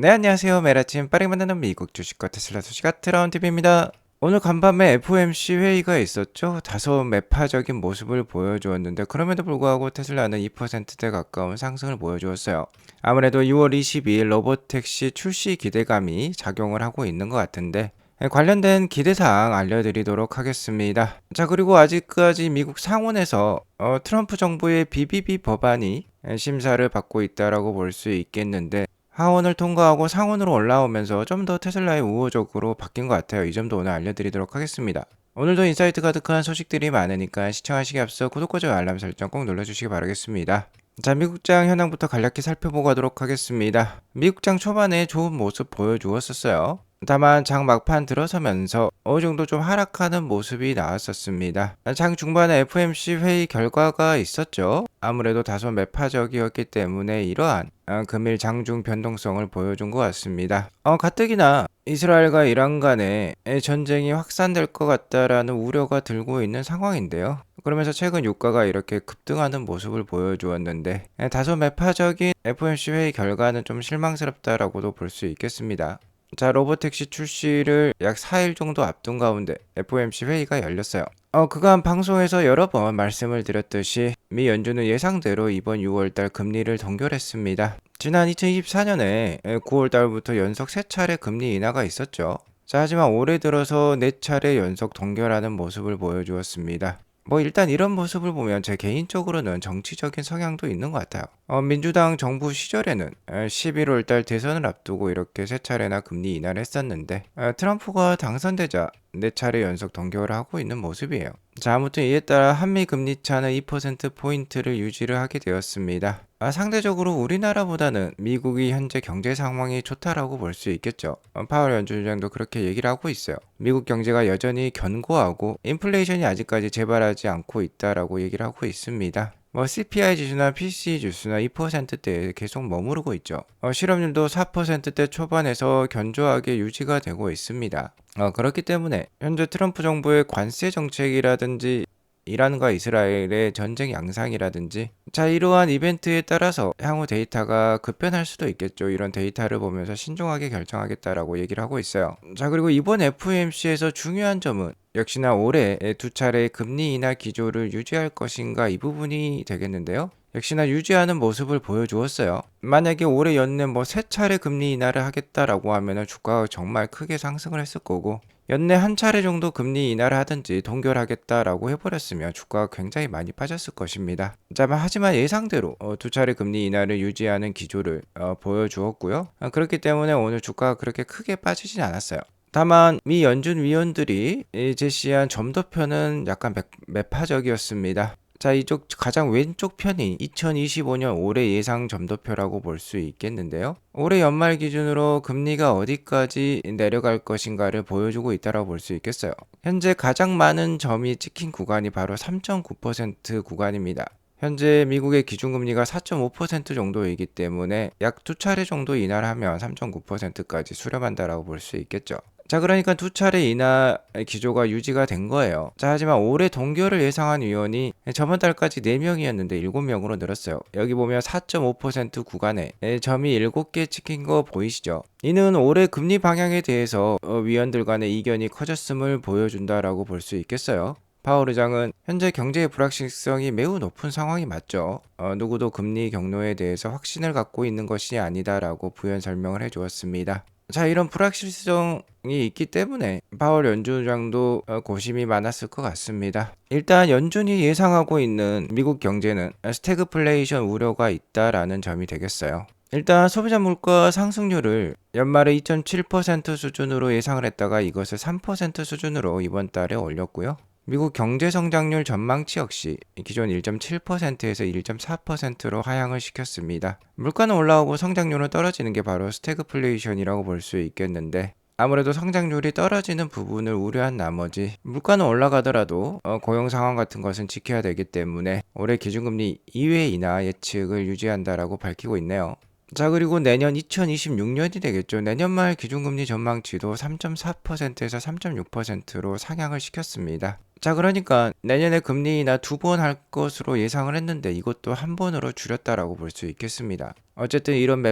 네, 안녕하세요. 매일 아침 빠르게 만나는 미국 주식과 테슬라 소식 트라운 TV입니다. 오늘 간밤에 FOMC 회의가 있었죠. 다소 매파적인 모습을 보여주었는데 그럼에도 불구하고 테슬라는 2%대 가까운 상승을 보여주었어요. 아무래도 6월 22일 로보택시 출시 기대감이 작용을 하고 있는 것 같은데 관련된 기대사항 알려드리도록 하겠습니다. 자, 그리고 아직까지 미국 상원에서 트럼프 정부의 BBB 법안이 심사를 받고 있다라고 볼 수 있겠는데 하원을 통과하고 상원으로 올라오면서 좀 더 테슬라에 우호적으로 바뀐 것 같아요. 이 점도 오늘 알려드리도록 하겠습니다. 오늘도 인사이트 가득한 소식들이 많으니까 시청하시기 앞서 구독과 좋아요 알람 설정 꼭 눌러주시기 바라겠습니다. 자, 미국장 현황부터 간략히 살펴보고 가도록 하겠습니다. 미국장 초반에 좋은 모습 보여주었었어요. 다만 장 막판 들어서면서 어느 정도 좀 하락하는 모습이 나왔었습니다. 장 중반에 FOMC 회의 결과가 있었죠. 아무래도 다소 매파적이었기 때문에 이러한 금일 장중 변동성을 보여준 것 같습니다. 가뜩이나 이스라엘과 이란 간의 전쟁이 확산될 것 같다라는 우려가 들고 있는 상황인데요. 그러면서 최근 유가가 이렇게 급등하는 모습을 보여주었는데 다소 매파적인 FOMC 회의 결과는 좀 실망스럽다라고도 볼 수 있겠습니다. 자, 로보택시 출시를 약 4일 정도 앞둔 가운데 FOMC 회의가 열렸어요. 그간 방송에서 여러 번 말씀을 드렸듯이 미 연준은 예상대로 이번 6월달 금리를 동결했습니다. 지난 2024년에 9월달부터 연속 3차례 금리 인하가 있었죠. 자, 하지만 올해 들어서 4차례 연속 동결하는 모습을 보여주었습니다. 일단 이런 모습을 보면 제 개인적으로는 정치적인 성향도 있는 것 같아요. 민주당 정부 시절에는 11월 달 대선을 앞두고 이렇게 3차례나 금리 인하를 했었는데 트럼프가 당선되자 4차례 연속 동결을 하고 있는 모습이에요. 자, 아무튼 이에 따라 한미 금리 차는 2%포인트를 유지를 하게 되었습니다. 상대적으로 우리나라보다는 미국이 현재 경제 상황이 좋다라고 볼 수 있겠죠. 파월 연준장도 그렇게 얘기를 하고 있어요. 미국 경제가 여전히 견고하고 인플레이션이 아직까지 재발하지 않고 있다라고 얘기를 하고 있습니다. CPI 지수나 PCE 지수나 2%대에 계속 머무르고 있죠. 실업률도 4%대 초반에서 견조하게 유지가 되고 있습니다. 그렇기 때문에 현재 트럼프 정부의 관세 정책이라든지 이란과 이스라엘의 전쟁 양상이라든지 자, 이러한 이벤트에 따라서 향후 데이터가 급변할 수도 있겠죠. 이런 데이터를 보면서 신중하게 결정하겠다라고 얘기를 하고 있어요. 자, 그리고 이번 FOMC에서 중요한 점은 역시나 올해 2차례 금리 인하 기조를 유지할 것인가 이 부분이 되겠는데요. 역시나 유지하는 모습을 보여주었어요. 만약에 올해 연내 3차례 금리 인하를 하겠다라고 하면 주가가 정말 크게 상승을 했을 거고 연내 한 차례 정도 금리 인하를 하든지 동결하겠다라고 해버렸으면 주가가 굉장히 많이 빠졌을 것입니다. 자, 하지만 예상대로 2차례 금리 인하를 유지하는 기조를 보여주었고요. 그렇기 때문에 오늘 주가가 그렇게 크게 빠지진 않았어요. 다만 미 연준 위원들이 제시한 점도표는 약간 매파적이었습니다. 자, 이쪽 가장 왼쪽 편이 2025년 올해 예상 점도표라고 볼 수 있겠는데요. 올해 연말 기준으로 금리가 어디까지 내려갈 것인가를 보여주고 있다고 볼 수 있겠어요. 현재 가장 많은 점이 찍힌 구간이 바로 3.9% 구간입니다. 현재 미국의 기준금리가 4.5% 정도이기 때문에 약 2차례 정도 인하를 하면 3.9%까지 수렴한다라고 볼 수 있겠죠. 자, 그러니까 2차례 인하 기조가 유지가 된 거예요. 자, 하지만 올해 동결을 예상한 위원이 저번 달까지 4명이었는데 7명으로 늘었어요. 여기 보면 4.5% 구간에 점이 7개 찍힌 거 보이시죠? 이는 올해 금리 방향에 대해서 위원들 간의 이견이 커졌음을 보여준다라고 볼 수 있겠어요. 파월 의장은 현재 경제의 불확실성이 매우 높은 상황이 맞죠. 누구도 금리 경로에 대해서 확신을 갖고 있는 것이 아니다라고 부연 설명을 해주었습니다. 자, 이런 불확실성이 있기 때문에 파월 연준장도 고심이 많았을 것 같습니다. 일단 연준이 예상하고 있는 미국 경제는 스태그플레이션 우려가 있다라는 점이 되겠어요. 일단 소비자 물가 상승률을 연말에 2.7% 수준으로 예상을 했다가 이것을 3% 수준으로 이번 달에 올렸고요. 미국 경제 성장률 전망치 역시 기존 1.7%에서 1.4%로 하향을 시켰습니다. 물가는 올라오고 성장률은 떨어지는 게 바로 스태그플레이션이라고 볼 수 있겠는데 아무래도 성장률이 떨어지는 부분을 우려한 나머지 물가는 올라가더라도 고용 상황 같은 것은 지켜야 되기 때문에 올해 기준금리 2회 인하 예측을 유지한다라고 밝히고 있네요. 자, 그리고 내년 2026년이 되겠죠. 내년 말 기준금리 전망치도 3.4%에서 3.6%로 상향을 시켰습니다. 자, 그러니까 내년에 금리 인하 2번 할 것으로 예상을 했는데 이것도 한 번으로 줄였다라고 볼 수 있겠습니다. 어쨌든 이런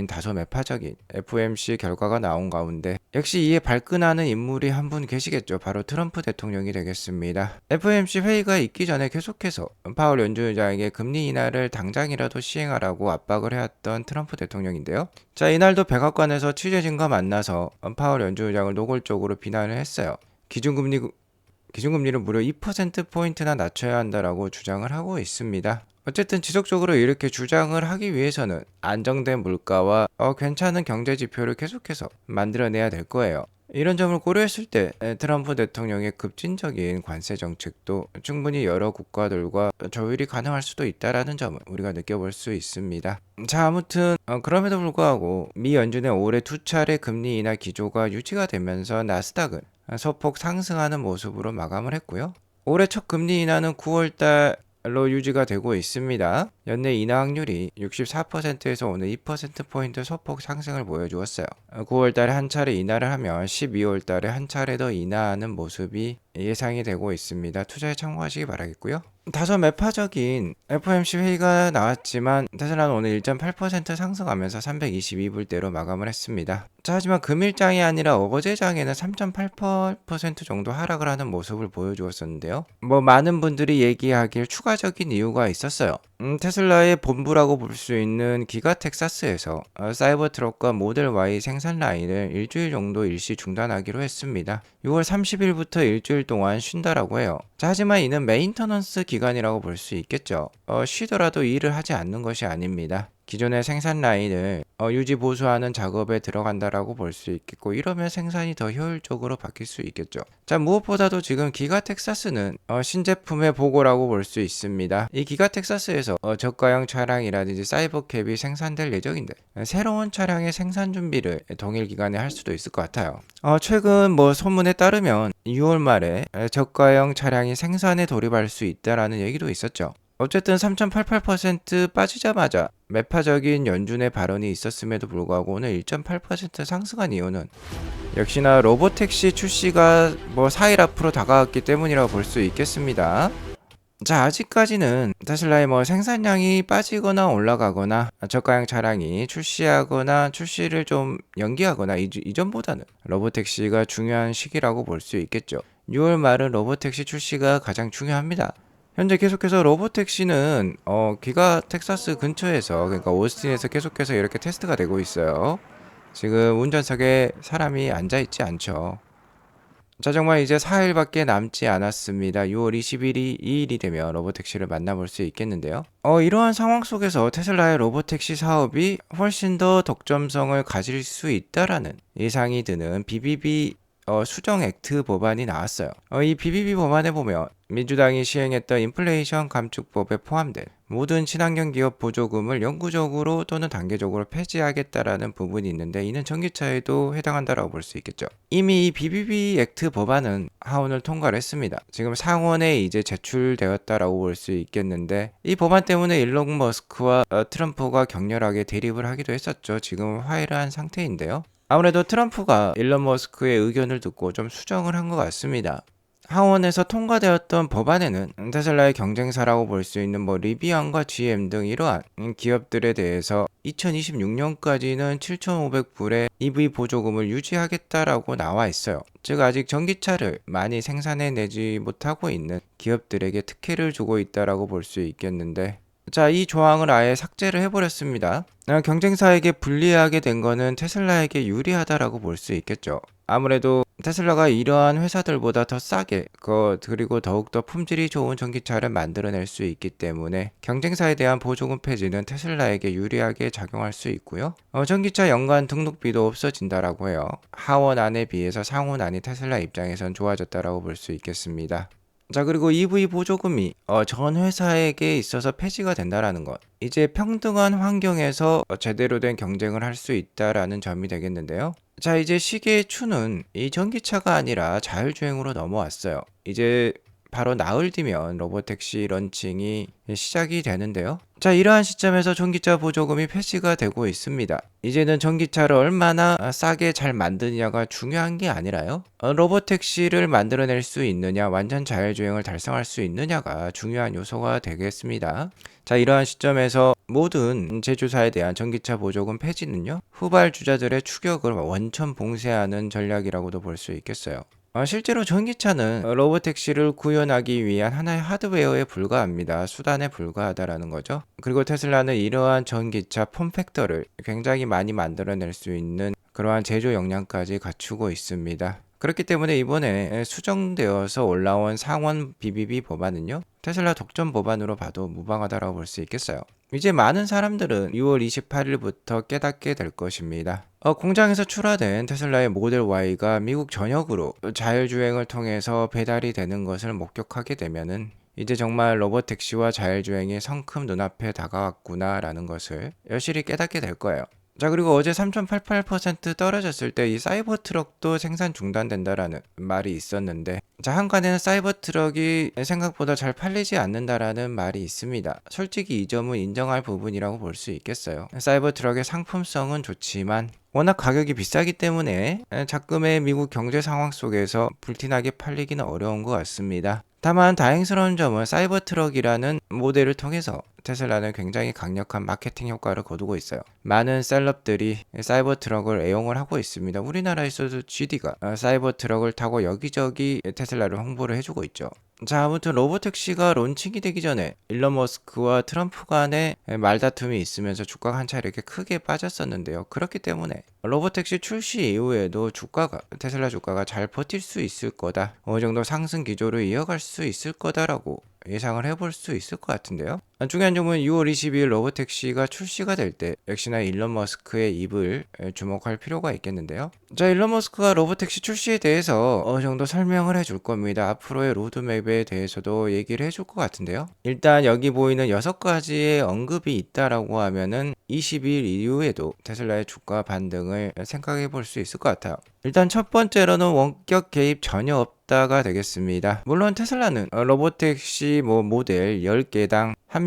다소 매파적인 FOMC 결과가 나온 가운데 역시 이에 발끈하는 인물이 한 분 계시겠죠. 바로 트럼프 대통령이 되겠습니다. FOMC 회의가 있기 전에 계속해서 파월 연준의장에게 금리 인하를 당장이라도 시행하라고 압박을 해왔던 트럼프 대통령인데요. 자, 이날도 백악관에서 취재진과 만나서 파월 연준의장을 노골적으로 비난을 했어요. 기준금리를 무려 2%포인트나 낮춰야 한다라고 주장을 하고 있습니다. 어쨌든 지속적으로 이렇게 주장을 하기 위해서는 안정된 물가와 괜찮은 경제 지표를 계속해서 만들어내야 될 거예요. 이런 점을 고려했을 때 트럼프 대통령의 급진적인 관세 정책도 충분히 여러 국가들과 조율이 가능할 수도 있다라는 점을 우리가 느껴볼 수 있습니다. 자, 아무튼 그럼에도 불구하고 미 연준의 올해 2차례 금리 인하 기조가 유지가 되면서 나스닥은 소폭 상승하는 모습으로 마감을 했고요. 올해 첫 금리 인하는 9월달로 유지가 되고 있습니다. 연내 인하 확률이 64%에서 오늘 2%포인트 소폭 상승을 보여주었어요. 9월달에 한 차례 인하를 하면 12월달에 한 차례 더 인하하는 모습이 예상이 되고 있습니다. 투자에 참고하시기 바라겠고요. 다소 매파적인 FOMC 회의가 나왔지만 테슬라는 오늘 1.8% 상승하면서 322불대로 마감을 했습니다. 자, 하지만 금일장이 아니라 어거제장에는 3.8% 정도 하락을 하는 모습을 보여주었었는데요. 많은 분들이 얘기하길 추가적인 이유가 있었어요. 테슬라의 본부라고 볼 수 있는 기가 텍사스에서 사이버트럭과 모델 Y 생산 라인을 일주일 정도 일시 중단하기로 했습니다. 6월 30일부터 일주일 동안 쉰다라고 해요. 자, 하지만 이는 메인터넌스 기간이라고 볼 수 있겠죠. 쉬더라도 일을 하지 않는 것이 아닙니다. 기존의 생산 라인을 유지 보수하는 작업에 들어간다라고 볼 수 있겠고, 이러면 생산이 더 효율적으로 바뀔 수 있겠죠. 자, 무엇보다도 지금 기가 텍사스는 신제품의 보고라고 볼 수 있습니다. 이 기가 텍사스에서 저가형 차량이라든지 사이버캡이 생산될 예정인데 새로운 차량의 생산 준비를 동일 기간에 할 수도 있을 것 같아요. 최근 소문에 따르면 6월 말에 저가형 차량이 생산에 돌입할 수 있다라는 얘기도 있었죠. 어쨌든 3.88% 빠지자마자 매파적인 연준의 발언이 있었음에도 불구하고 오늘 1.8% 상승한 이유는 역시나 로보택시 출시가 4일 앞으로 다가왔기 때문이라고 볼 수 있겠습니다. 자, 아직까지는 테슬라의 생산량이 빠지거나 올라가거나 저가형 차량이 출시하거나 출시를 좀 연기하거나 이전보다는 로보택시가 중요한 시기라고 볼 수 있겠죠. 6월 말은 로보택시 출시가 가장 중요합니다. 현재 계속해서 로보택시는 기가 텍사스 근처에서, 그러니까 오스틴에서 계속해서 이렇게 테스트가 되고 있어요. 지금 운전석에 사람이 앉아있지 않죠. 자, 정말 이제 4일밖에 남지 않았습니다. 6월 20일이 2일이 되면 로보택시를 만나볼 수 있겠는데요. 이러한 상황 속에서 테슬라의 로보택시 사업이 훨씬 더 독점성을 가질 수 있다라는 예상이 드는 BBB 수정 액트 법안이 나왔어요. 이 BBB 법안에 보면 민주당이 시행했던 인플레이션 감축법에 포함된 모든 친환경 기업 보조금을 영구적으로 또는 단계적으로 폐지하겠다라는 부분이 있는데, 이는 전기차에도 해당한다라고 볼 수 있겠죠. 이미 이 BBB 액트 법안은 하원을 통과를 했습니다. 지금 상원에 이제 제출되었다라고 볼 수 있겠는데, 이 법안 때문에 일론 머스크와 트럼프가 격렬하게 대립을 하기도 했었죠. 지금 화해를 한 상태인데요. 아무래도 트럼프가 일론 머스크의 의견을 듣고 좀 수정을 한 것 같습니다. 하원에서 통과되었던 법안에는 테슬라의 경쟁사라고 볼 수 있는 리비안과 GM 등 이러한 기업들에 대해서 2026년까지는 7,500불의 EV 보조금을 유지하겠다라고 나와 있어요. 즉 아직 전기차를 많이 생산해내지 못하고 있는 기업들에게 특혜를 주고 있다라고 볼 수 있겠는데, 자, 이 조항을 아예 삭제를 해버렸습니다. 경쟁사에게 불리하게 된 거는 테슬라에게 유리하다라고 볼 수 있겠죠. 아무래도 테슬라가 이러한 회사들보다 더 싸게 그리고 더욱더 품질이 좋은 전기차를 만들어낼 수 있기 때문에 경쟁사에 대한 보조금 폐지는 테슬라에게 유리하게 작용할 수 있고요. 전기차 연간 등록비도 없어진다라고 해요. 하원안에 비해서 상원안이 테슬라 입장에선 좋아졌다라고 볼 수 있겠습니다. 자, 그리고 EV 보조금이 전 회사에게 있어서 폐지가 된다라는 것, 이제 평등한 환경에서 제대로 된 경쟁을 할 수 있다라는 점이 되겠는데요. 자, 이제 시계의 추는 이 전기차가 아니라 자율주행으로 넘어왔어요. 이제 바로 나흘 뒤면 로보택시 런칭이 시작이 되는데요. 자, 이러한 시점에서 전기차 보조금이 폐지가 되고 있습니다. 이제는 전기차를 얼마나 싸게 잘 만드느냐가 중요한 게 아니라요. 로보택시를 만들어낼 수 있느냐, 완전 자율주행을 달성할 수 있느냐가 중요한 요소가 되겠습니다. 자, 이러한 시점에서 모든 제조사에 대한 전기차 보조금 폐지는요, 후발주자들의 추격을 원천 봉쇄하는 전략이라고도 볼 수 있겠어요. 실제로 전기차는 로보택시를 구현하기 위한 하나의 하드웨어에 불과합니다. 수단에 불과하다라는 거죠. 그리고 테슬라는 이러한 전기차 폼팩터를 굉장히 많이 만들어낼 수 있는 그러한 제조 역량까지 갖추고 있습니다. 그렇기 때문에 이번에 수정되어서 올라온 상원 BBB 법안은요, 테슬라 독점 법안으로 봐도 무방하다라고 볼 수 있겠어요. 이제 많은 사람들은 6월 28일부터 깨닫게 될 것입니다. 공장에서 출하된 테슬라의 모델 Y가 미국 전역으로 자율주행을 통해서 배달이 되는 것을 목격하게 되면은 이제 정말 로보택시와 자율주행이 성큼 눈앞에 다가왔구나라는 것을 여실히 깨닫게 될 거예요. 자, 그리고 어제 3.88% 떨어졌을 때 이 사이버 트럭도 생산 중단된다라는 말이 있었는데, 자, 한간에는 사이버 트럭이 생각보다 잘 팔리지 않는다라는 말이 있습니다. 솔직히 이 점은 인정할 부분이라고 볼 수 있겠어요. 사이버 트럭의 상품성은 좋지만 워낙 가격이 비싸기 때문에 작금의 미국 경제 상황 속에서 불티나게 팔리기는 어려운 것 같습니다. 다만 다행스러운 점은 사이버 트럭이라는 모델을 통해서 테슬라는 굉장히 강력한 마케팅 효과를 거두고 있어요. 많은 셀럽들이 사이버 트럭을 애용을 하고 있습니다. 우리나라에서도 GD가 사이버 트럭을 타고 여기저기 테슬라를 홍보를 해주고 있죠. 자, 아무튼 로보택시가 론칭이 되기 전에 일론 머스크와 트럼프 간의 말다툼이 있으면서 주가가 한 차 이렇게 크게 빠졌었는데요. 그렇기 때문에 로보택시 출시 이후에도 테슬라 주가가 잘 버틸 수 있을 거다, 어느 정도 상승 기조를 이어갈 수 있을 거다라고 예상을 해볼 수 있을 것 같은데요. 중요한 점은 6월 22일 로보택시가 출시가 될 때 역시나 일론 머스크의 입을 주목할 필요가 있겠는데요. 자, 일론 머스크가 로보택시 출시에 대해서 어느 정도 설명을 해줄 겁니다. 앞으로의 로드맵에 대해서도 얘기를 해줄 것 같은데요. 일단 여기 보이는 6가지의 언급이 있다라고 하면은 20일 이후에도 테슬라의 주가 반등을 생각해 볼 수 있을 것 같아요. 일단 첫 번째로는 원격 개입 전혀 없다가 되겠습니다. 물론 테슬라는 로보택시 모델 10개당 한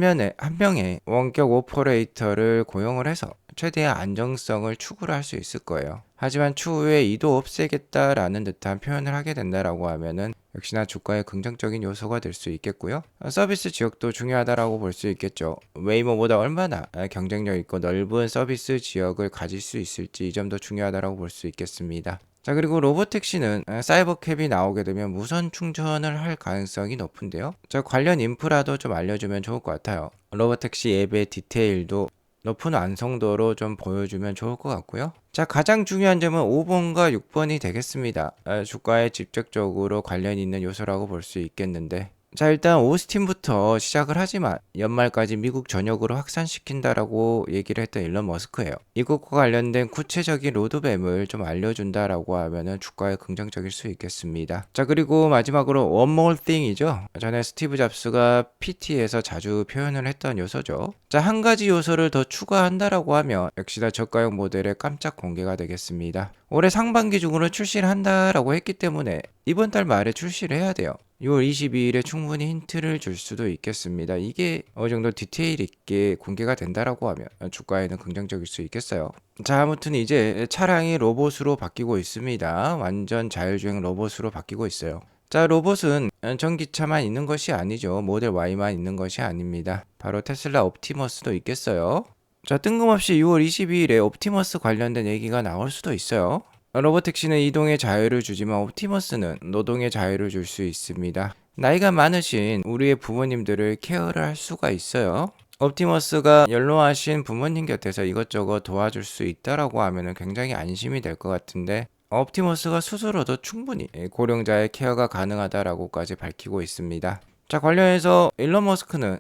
명의 원격 오퍼레이터를 고용을 해서 최대한 안정성을 추구를 할 수 있을 거예요. 하지만 추후에 이도 없애겠다라는 듯한 표현을 하게 된다라고 하면은 역시나 주가에 긍정적인 요소가 될 수 있겠고요. 서비스 지역도 중요하다라고 볼 수 있겠죠. 웨이모보다 얼마나 경쟁력 있고 넓은 서비스 지역을 가질 수 있을지, 이 점도 중요하다라고 볼 수 있겠습니다. 자, 그리고 로보택시는 사이버캡이 나오게 되면 무선 충전을 할 가능성이 높은데요. 자, 관련 인프라도 좀 알려주면 좋을 것 같아요. 로보택시 앱의 디테일도 높은 완성도로 좀 보여주면 좋을 것 같고요. 자, 가장 중요한 점은 5번과 6번이 되겠습니다. 주가에 직접적으로 관련 있는 요소라고 볼 수 있겠는데, 자, 일단 오스틴부터 시작을 하지만 연말까지 미국 전역으로 확산시킨다라고 얘기를 했던 일론 머스크예요. 이것과 관련된 구체적인 로드맵을 좀 알려준다라고 하면은 주가에 긍정적일 수 있겠습니다. 자, 그리고 마지막으로 one more thing이죠. 전에 스티브 잡스가 PT에서 자주 표현을 했던 요소죠. 자, 한 가지 요소를 더 추가한다라고 하면 역시나 저가형 모델의 깜짝 공개가 되겠습니다. 올해 상반기 중으로 출시를 한다라고 했기 때문에 이번 달 말에 출시를 해야 돼요. 6월 22일에 충분히 힌트를 줄 수도 있겠습니다. 이게 어느 정도 디테일 있게 공개가 된다라고 하면 주가에는 긍정적일 수 있겠어요. 자, 아무튼 이제 차량이 로봇으로 바뀌고 있습니다. 완전 자율주행 로봇으로 바뀌고 있어요. 자, 로봇은 전기차만 있는 것이 아니죠. 모델 Y만 있는 것이 아닙니다. 바로 테슬라 옵티머스도 있겠어요. 자, 뜬금없이 6월 22일에 옵티머스 관련된 얘기가 나올 수도 있어요. 로보택시는 이동의 자유를 주지만 옵티머스는 노동의 자유를 줄 수 있습니다. 나이가 많으신 우리의 부모님들을 케어를 할 수가 있어요. 옵티머스가 연로하신 부모님 곁에서 이것저것 도와줄 수 있다라고 하면 굉장히 안심이 될 것 같은데, 옵티머스가 스스로도 충분히 고령자의 케어가 가능하다라고까지 밝히고 있습니다. 자, 관련해서 일론 머스크는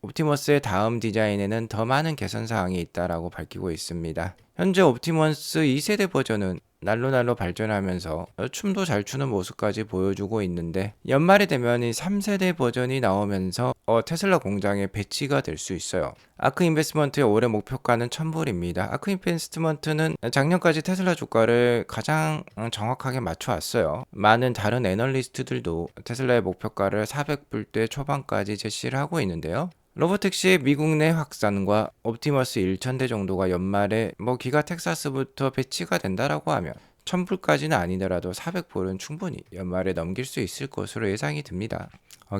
옵티머스의 다음 디자인에는 더 많은 개선 사항이 있다라고 밝히고 있습니다. 현재 옵티머스 2세대 버전은 날로 발전하면서 춤도 잘 추는 모습까지 보여주고 있는데, 연말이 되면 이 3세대 버전이 나오면서 테슬라 공장에 배치가 될 수 있어요. 아크 인베스트먼트의 올해 목표가는 1000불입니다. 아크 인베스트먼트는 작년까지 테슬라 주가를 가장 정확하게 맞춰왔어요. 많은 다른 애널리스트들도 테슬라의 목표가를 400불대 초반까지 제시를 하고 있는데요. 로보택시의 미국 내 확산과 옵티머스 1000대 정도가 연말에 기가 텍사스부터 배치가 된다라고 하면 1000불까지는 아니더라도 400불은 충분히 연말에 넘길 수 있을 것으로 예상이 듭니다.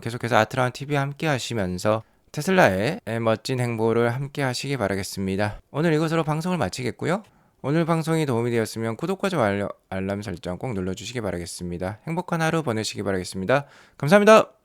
계속해서 아트라운 TV 함께 하시면서 테슬라의 멋진 행보를 함께 하시기 바라겠습니다. 오늘 이것으로 방송을 마치겠고요. 오늘 방송이 도움이 되었으면 구독과 좋아요, 알람 설정 꼭 눌러주시기 바라겠습니다. 행복한 하루 보내시기 바라겠습니다. 감사합니다.